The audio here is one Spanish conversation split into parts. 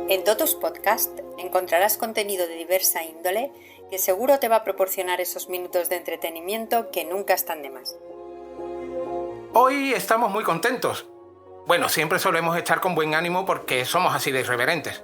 En Totus Podcast encontrarás contenido de diversa índole que seguro te va a proporcionar esos minutos de entretenimiento que nunca están de más. Hoy estamos muy contentos. Bueno, siempre solemos estar con buen ánimo porque somos así de irreverentes.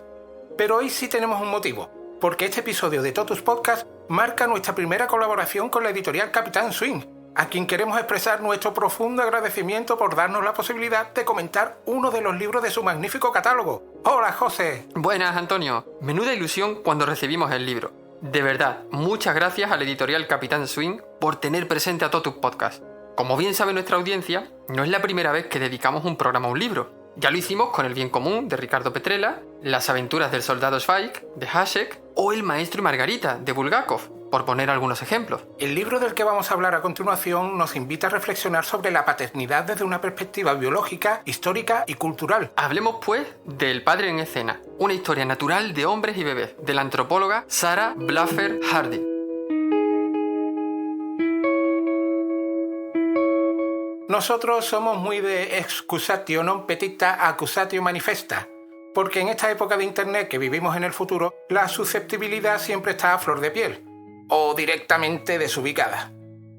Pero hoy sí tenemos un motivo, porque este episodio de Totus Podcast marca nuestra primera colaboración con la editorial Capitán Swing, a quien queremos expresar nuestro profundo agradecimiento por darnos la posibilidad de comentar uno de los libros de su magnífico catálogo. ¡Hola, José! Buenas, Antonio. Menuda ilusión cuando recibimos el libro. De verdad, muchas gracias a la editorial Capitán Swing por tener presente a Totus Podcast. Como bien sabe nuestra audiencia, no es la primera vez que dedicamos un programa a un libro. Ya lo hicimos con El bien común, de Ricardo Petrella, Las aventuras del soldado Zweig, de Hašek, o El maestro y Margarita, de Bulgakov, por poner algunos ejemplos. El libro del que vamos a hablar a continuación nos invita a reflexionar sobre la paternidad desde una perspectiva biológica, histórica y cultural. Hablemos, pues, del Padre en Escena, una historia natural de hombres y bebés, de la antropóloga Sarah Blaffer Hardy. Nosotros somos muy de excusatio non petita accusatio manifesta, porque en esta época de Internet que vivimos en el futuro, la susceptibilidad siempre está a flor de piel, o directamente desubicada.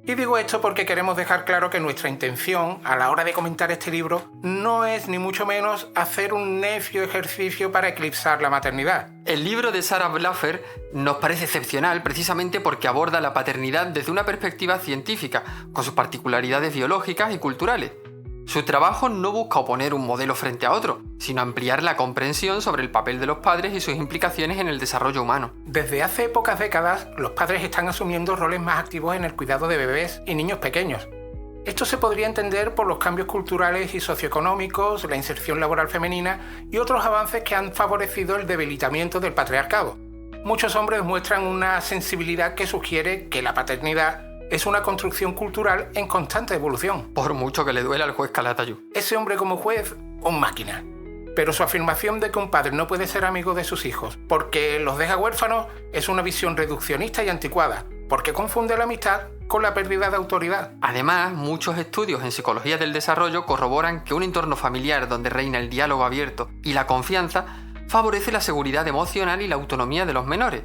Y digo esto porque queremos dejar claro que nuestra intención a la hora de comentar este libro no es ni mucho menos hacer un necio ejercicio para eclipsar la maternidad. El libro de Sarah Blaffer nos parece excepcional precisamente porque aborda la paternidad desde una perspectiva científica, con sus particularidades biológicas y culturales. Su trabajo no busca oponer un modelo frente a otro, sino ampliar la comprensión sobre el papel de los padres y sus implicaciones en el desarrollo humano. Desde hace pocas décadas, los padres están asumiendo roles más activos en el cuidado de bebés y niños pequeños. Esto se podría entender por los cambios culturales y socioeconómicos, la inserción laboral femenina y otros avances que han favorecido el debilitamiento del patriarcado. Muchos hombres muestran una sensibilidad que sugiere que la paternidad es una construcción cultural en constante evolución. Por mucho que le duela al juez Calatayud. Ese hombre como juez, un máquina. Pero su afirmación de que un padre no puede ser amigo de sus hijos porque los deja huérfanos es una visión reduccionista y anticuada, porque confunde la amistad con la pérdida de autoridad. Además, muchos estudios en psicología del desarrollo corroboran que un entorno familiar donde reina el diálogo abierto y la confianza favorece la seguridad emocional y la autonomía de los menores.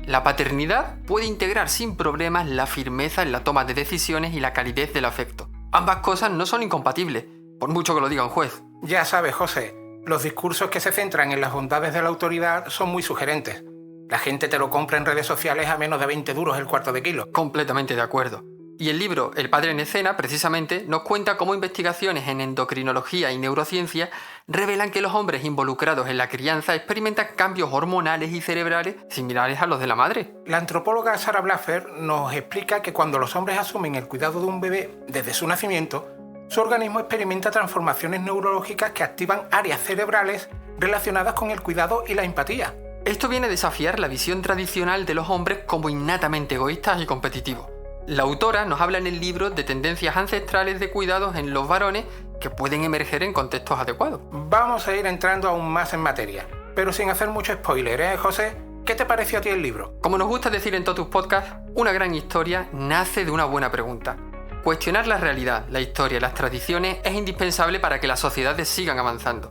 La paternidad puede integrar sin problemas la firmeza en la toma de decisiones y la calidez del afecto. Ambas cosas no son incompatibles, por mucho que lo diga un juez. Ya sabes, José, los discursos que se centran en las bondades de la autoridad son muy sugerentes. La gente te lo compra en redes sociales a menos de 20 duros el cuarto de kilo. Completamente de acuerdo. Y el libro El padre en escena, precisamente, nos cuenta cómo investigaciones en endocrinología y neurociencia revelan que los hombres involucrados en la crianza experimentan cambios hormonales y cerebrales similares a los de la madre. La antropóloga Sarah Blaffer nos explica que cuando los hombres asumen el cuidado de un bebé desde su nacimiento, su organismo experimenta transformaciones neurológicas que activan áreas cerebrales relacionadas con el cuidado y la empatía. Esto viene a desafiar la visión tradicional de los hombres como innatamente egoístas y competitivos. La autora nos habla en el libro de tendencias ancestrales de cuidados en los varones que pueden emerger en contextos adecuados. Vamos a ir entrando aún más en materia, pero sin hacer mucho spoiler, ¿eh, José? ¿Qué te pareció a ti el libro? Como nos gusta decir en Totus Podcast, una gran historia nace de una buena pregunta. Cuestionar la realidad, la historia y las tradiciones es indispensable para que las sociedades sigan avanzando.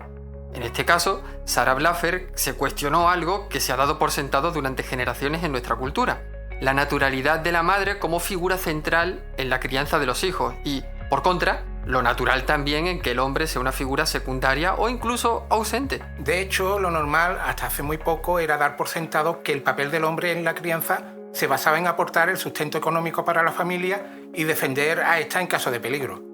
En este caso, Sarah Blaffer se cuestionó algo que se ha dado por sentado durante generaciones en nuestra cultura: la naturalidad de la madre como figura central en la crianza de los hijos y, por contra, lo natural también en que el hombre sea una figura secundaria o incluso ausente. De hecho, lo normal hasta hace muy poco era dar por sentado que el papel del hombre en la crianza se basaba en aportar el sustento económico para la familia y defender a esta en caso de peligro.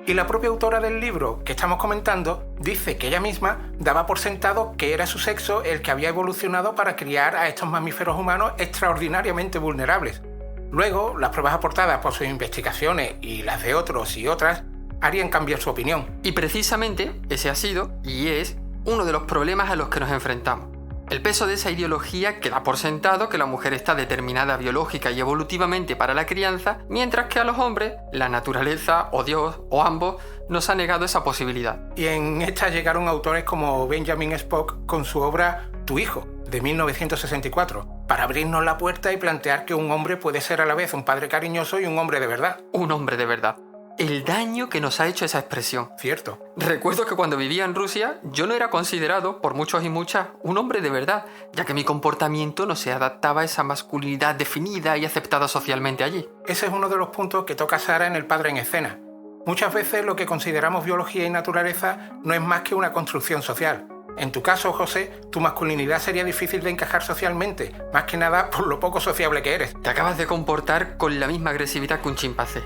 Y la propia autora del libro que estamos comentando dice que ella misma daba por sentado que era su sexo el que había evolucionado para criar a estos mamíferos humanos extraordinariamente vulnerables. Luego, las pruebas aportadas por sus investigaciones y las de otros y otras harían cambiar su opinión. Y precisamente ese ha sido y es uno de los problemas a los que nos enfrentamos. El peso de esa ideología que da por sentado que la mujer está determinada biológica y evolutivamente para la crianza, mientras que a los hombres, la naturaleza o Dios o ambos nos ha negado esa posibilidad. Y en esta llegaron autores como Benjamin Spock con su obra Tu hijo, de 1964, para abrirnos la puerta y plantear que un hombre puede ser a la vez un padre cariñoso y un hombre de verdad. Un hombre de verdad. el daño que nos ha hecho esa expresión. Cierto. Recuerdo que cuando vivía en Rusia yo no era considerado, por muchos y muchas, un hombre de verdad, ya que mi comportamiento no se adaptaba a esa masculinidad definida y aceptada socialmente allí. Ese es uno de los puntos que toca Sara en El padre en escena. Muchas veces lo que consideramos biología y naturaleza no es más que una construcción social. En tu caso, José, tu masculinidad sería difícil de encajar socialmente, más que nada por lo poco sociable que eres. Te acabas de comportar con la misma agresividad que un chimpancé.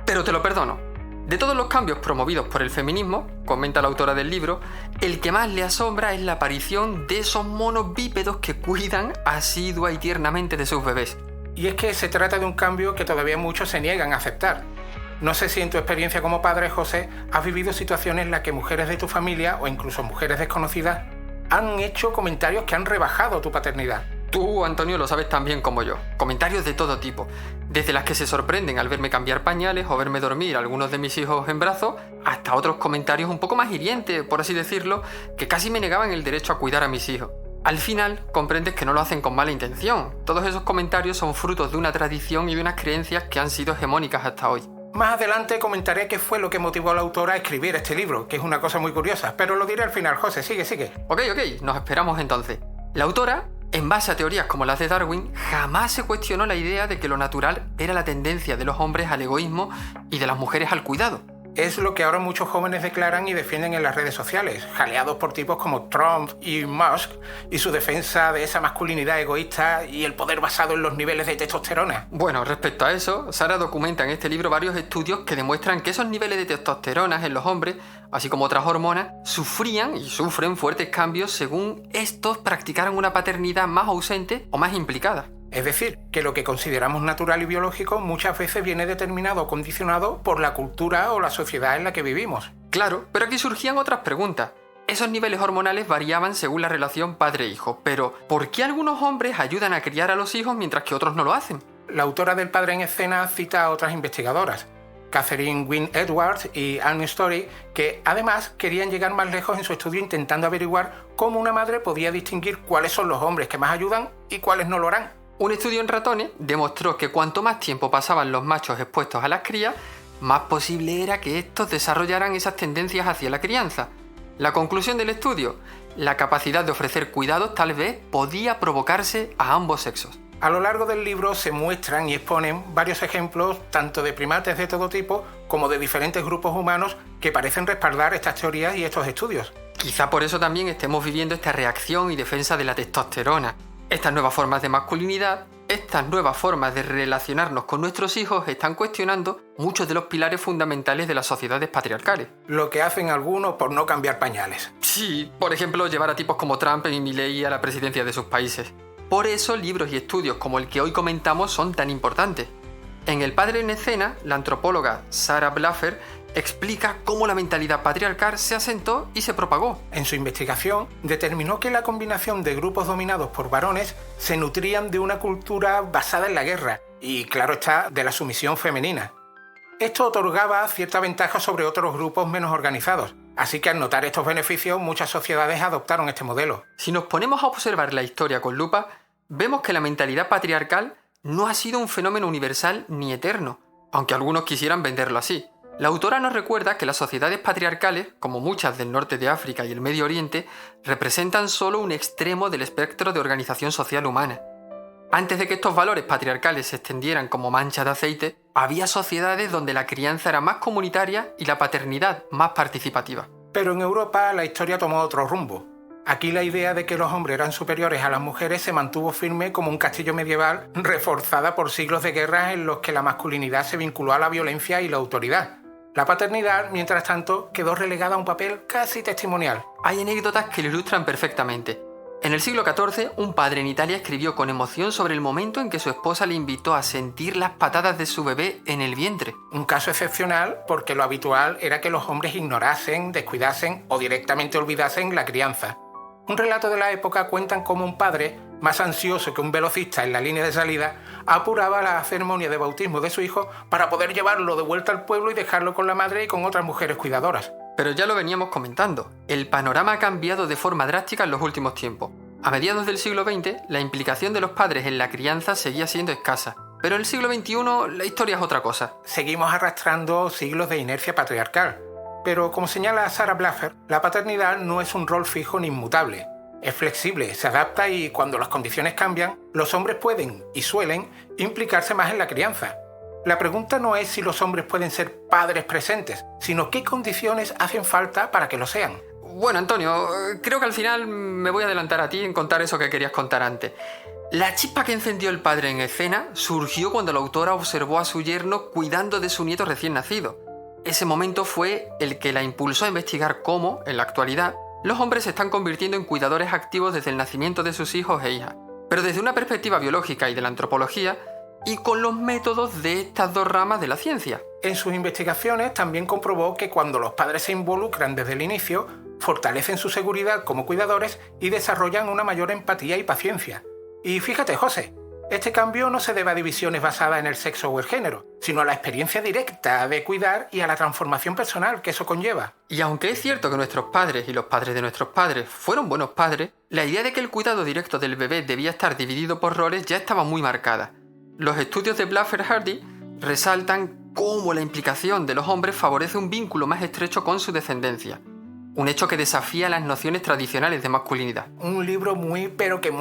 Pero te lo perdono. De todos los cambios promovidos por el feminismo, comenta la autora del libro, el que más le asombra es la aparición de esos monos bípedos que cuidan asidua y tiernamente de sus bebés. Y es que se trata de un cambio que todavía muchos se niegan a aceptar. No sé si en tu experiencia como padre, José, has vivido situaciones en las que mujeres de tu familia o incluso mujeres desconocidas han hecho comentarios que han rebajado tu paternidad. Tú, Antonio, lo sabes tan bien como yo. Comentarios de todo tipo. Desde las que se sorprenden al verme cambiar pañales o verme dormir a algunos de mis hijos en brazos, hasta otros comentarios un poco más hirientes, por así decirlo, que casi me negaban el derecho a cuidar a mis hijos. Al final, comprendes que no lo hacen con mala intención. Todos esos comentarios son frutos de una tradición y de unas creencias que han sido hegemónicas hasta hoy. Más adelante comentaré qué fue lo que motivó a la autora a escribir este libro, que es una cosa muy curiosa, pero lo diré al final. José, sigue. Ok, nos esperamos entonces. La autora, en base a teorías como las de Darwin, jamás se cuestionó la idea de que lo natural era la tendencia de los hombres al egoísmo y de las mujeres al cuidado. Es lo que ahora muchos jóvenes declaran y defienden en las redes sociales, jaleados por tipos como Trump y Musk, y su defensa de esa masculinidad egoísta y el poder basado en los niveles de testosterona. Bueno, respecto a eso, Sara documenta en este libro varios estudios que demuestran que esos niveles de testosterona en los hombres, así como otras hormonas, sufrían y sufren fuertes cambios según estos practicaran una paternidad más ausente o más implicada. Es decir, que lo que consideramos natural y biológico muchas veces viene determinado o condicionado por la cultura o la sociedad en la que vivimos. Claro, pero aquí surgían otras preguntas. Esos niveles hormonales variaban según la relación padre-hijo, pero ¿por qué algunos hombres ayudan a criar a los hijos mientras que otros no lo hacen? La autora del padre en escena cita a otras investigadoras, Catherine Wynne Edwards y Anne Story, que además querían llegar más lejos en su estudio intentando averiguar cómo una madre podía distinguir cuáles son los hombres que más ayudan y cuáles no lo harán. Un estudio en ratones demostró que cuanto más tiempo pasaban los machos expuestos a las crías, más posible era que estos desarrollaran esas tendencias hacia la crianza. La conclusión del estudio: la capacidad de ofrecer cuidados tal vez podía provocarse a ambos sexos. A lo largo del libro se muestran y exponen varios ejemplos tanto de primates de todo tipo como de diferentes grupos humanos que parecen respaldar estas teorías y estos estudios. Quizá por eso también estemos viviendo esta reacción y defensa de la testosterona. Estas nuevas formas de masculinidad, estas nuevas formas de relacionarnos con nuestros hijos están cuestionando muchos de los pilares fundamentales de las sociedades patriarcales. Lo que hacen algunos por no cambiar pañales. Sí, por ejemplo, llevar a tipos como Trump y Milei a la presidencia de sus países. Por eso, libros y estudios como el que hoy comentamos son tan importantes. En El padre en escena, la antropóloga Sarah Blaffer explica cómo la mentalidad patriarcal se asentó y se propagó. En su investigación, determinó que la combinación de grupos dominados por varones se nutrían de una cultura basada en la guerra y, claro está, de la sumisión femenina. Esto otorgaba cierta ventaja sobre otros grupos menos organizados, así que al notar estos beneficios, muchas sociedades adoptaron este modelo. Si nos ponemos a observar la historia con lupa, vemos que la mentalidad patriarcal no ha sido un fenómeno universal ni eterno, aunque algunos quisieran venderlo así. La autora nos recuerda que las sociedades patriarcales, como muchas del norte de África y el Medio Oriente, representan solo un extremo del espectro de organización social humana. Antes de que estos valores patriarcales se extendieran como manchas de aceite, había sociedades donde la crianza era más comunitaria y la paternidad más participativa. Pero en Europa la historia tomó otro rumbo. Aquí la idea de que los hombres eran superiores a las mujeres se mantuvo firme como un castillo medieval reforzada por siglos de guerras en los que la masculinidad se vinculó a la violencia y la autoridad. La paternidad, mientras tanto, quedó relegada a un papel casi testimonial. Hay anécdotas que lo ilustran perfectamente. En el siglo XIV, un padre en Italia escribió con emoción sobre el momento en que su esposa le invitó a sentir las patadas de su bebé en el vientre. Un caso excepcional porque lo habitual era que los hombres ignorasen, descuidasen o directamente olvidasen la crianza. Un relato de la época cuentan cómo un padre, más ansioso que un velocista en la línea de salida, apuraba la ceremonia de bautismo de su hijo para poder llevarlo de vuelta al pueblo y dejarlo con la madre y con otras mujeres cuidadoras. Pero ya lo veníamos comentando, el panorama ha cambiado de forma drástica en los últimos tiempos. A mediados del siglo XX, la implicación de los padres en la crianza seguía siendo escasa, Pero en el siglo XXI la historia es otra cosa. Seguimos arrastrando siglos de inercia patriarcal. Pero como señala Sarah Blaffer, la paternidad no es un rol fijo ni inmutable. Es flexible, se adapta y cuando las condiciones cambian, los hombres pueden, y suelen, implicarse más en la crianza. La pregunta no es si los hombres pueden ser padres presentes, sino qué condiciones hacen falta para que lo sean. Bueno, Antonio, creo que al final me voy a adelantar a ti en contar eso que querías contar antes. La chispa que encendió el padre en escena surgió cuando la autora observó a su yerno cuidando de su nieto recién nacido. Ese momento fue el que la impulsó a investigar cómo, en la actualidad, los hombres se están convirtiendo en cuidadores activos desde el nacimiento de sus hijos e hijas, pero desde una perspectiva biológica y de la antropología, y con los métodos de estas dos ramas de la ciencia. En sus investigaciones también comprobó que cuando los padres se involucran desde el inicio, fortalecen su seguridad como cuidadores y desarrollan una mayor empatía y paciencia. Y fíjate, José, este cambio no se debe a divisiones basadas en el sexo o el género, sino a la experiencia directa de cuidar y a la transformación personal que eso conlleva. Y aunque es cierto que nuestros padres y los padres de nuestros padres fueron buenos padres, la idea de que el cuidado directo del bebé debía estar dividido por roles ya estaba muy marcada. Los estudios de Blaffer Hardy resaltan cómo la implicación de los hombres favorece un vínculo más estrecho con su descendencia. Un hecho que desafía las nociones tradicionales de masculinidad. Un libro muy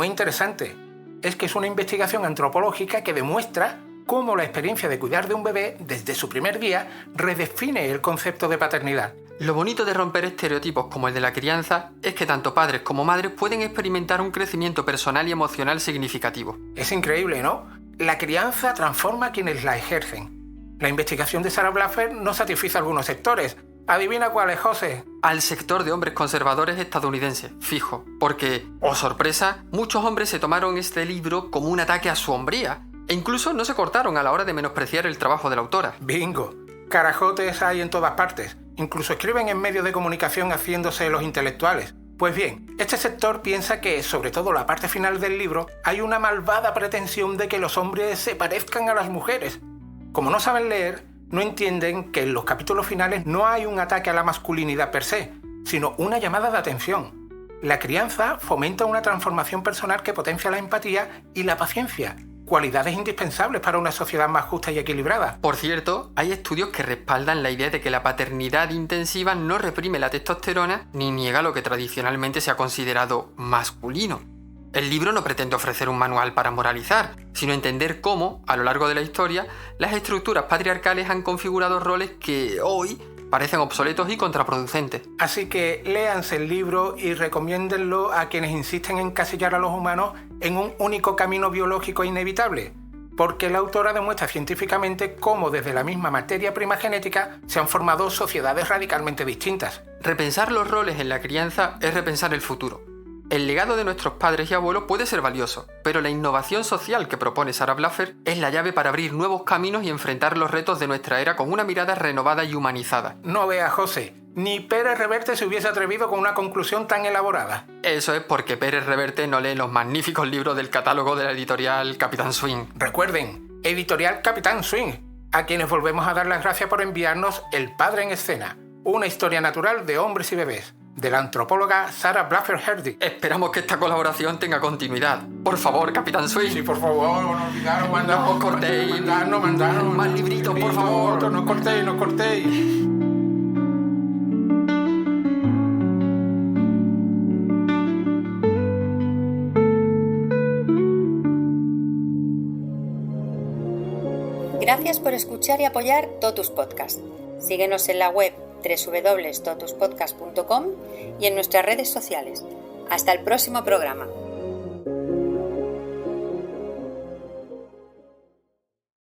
interesante. Es que es una investigación antropológica que demuestra cómo la experiencia de cuidar de un bebé desde su primer día redefine el concepto de paternidad. Lo bonito de romper estereotipos como el de la crianza es que tanto padres como madres pueden experimentar un crecimiento personal y emocional significativo. Es increíble, ¿no? La crianza transforma a quienes la ejercen. La investigación de Sarah Blaffer no satisface a algunos sectores. ¿Adivina cuál es, José? Al sector de hombres conservadores estadounidenses, fijo, porque, oh sorpresa, muchos hombres se tomaron este libro como un ataque a su hombría, e incluso no se cortaron a la hora de menospreciar el trabajo de la autora. Bingo. Carajotes hay en todas partes. Incluso escriben en medios de comunicación haciéndose los intelectuales. Pues bien, este sector piensa que, sobre todo la parte final del libro, hay una malvada pretensión de que los hombres se parezcan a las mujeres. Como no saben leer, no entienden que en los capítulos finales no hay un ataque a la masculinidad per se, sino una llamada de atención. La crianza fomenta una transformación personal que potencia la empatía y la paciencia, cualidades indispensables para una sociedad más justa y equilibrada. Por cierto, hay estudios que respaldan la idea de que la paternidad intensiva no reprime la testosterona ni niega lo que tradicionalmente se ha considerado masculino. El libro no pretende ofrecer un manual para moralizar, sino entender cómo, a lo largo de la historia, las estructuras patriarcales han configurado roles que hoy parecen obsoletos y contraproducentes. Así que léanse el libro y recomiéndenlo a quienes insisten en encasillar a los humanos en un único camino biológico inevitable, porque la autora demuestra científicamente cómo desde la misma materia prima genética se han formado sociedades radicalmente distintas. Repensar los roles en la crianza es repensar el futuro. El legado de nuestros padres y abuelos puede ser valioso, pero la innovación social que propone Sarah Blaffer es la llave para abrir nuevos caminos y enfrentar los retos de nuestra era con una mirada renovada y humanizada. No veas, José, ni Pérez Reverte se hubiese atrevido con una conclusión tan elaborada. Eso es porque Pérez Reverte no lee los magníficos libros del catálogo de la editorial Capitán Swing. Recuerden, editorial Capitán Swing, a quienes volvemos a dar las gracias por enviarnos El Padre en Escena, una historia natural de hombres y bebés, de la antropóloga Sarah Blaffer Hardy. Esperamos que esta colaboración tenga continuidad. Por favor, Capitán Swing. Sí, por favor, no olvidaros, no os cortéis. Mandaros. Más libritos, por favor. No cortéis. Gracias por escuchar y apoyar Totus Podcast. Síguenos en la web www.totuspodcast.com y en nuestras redes sociales. Hasta el próximo programa.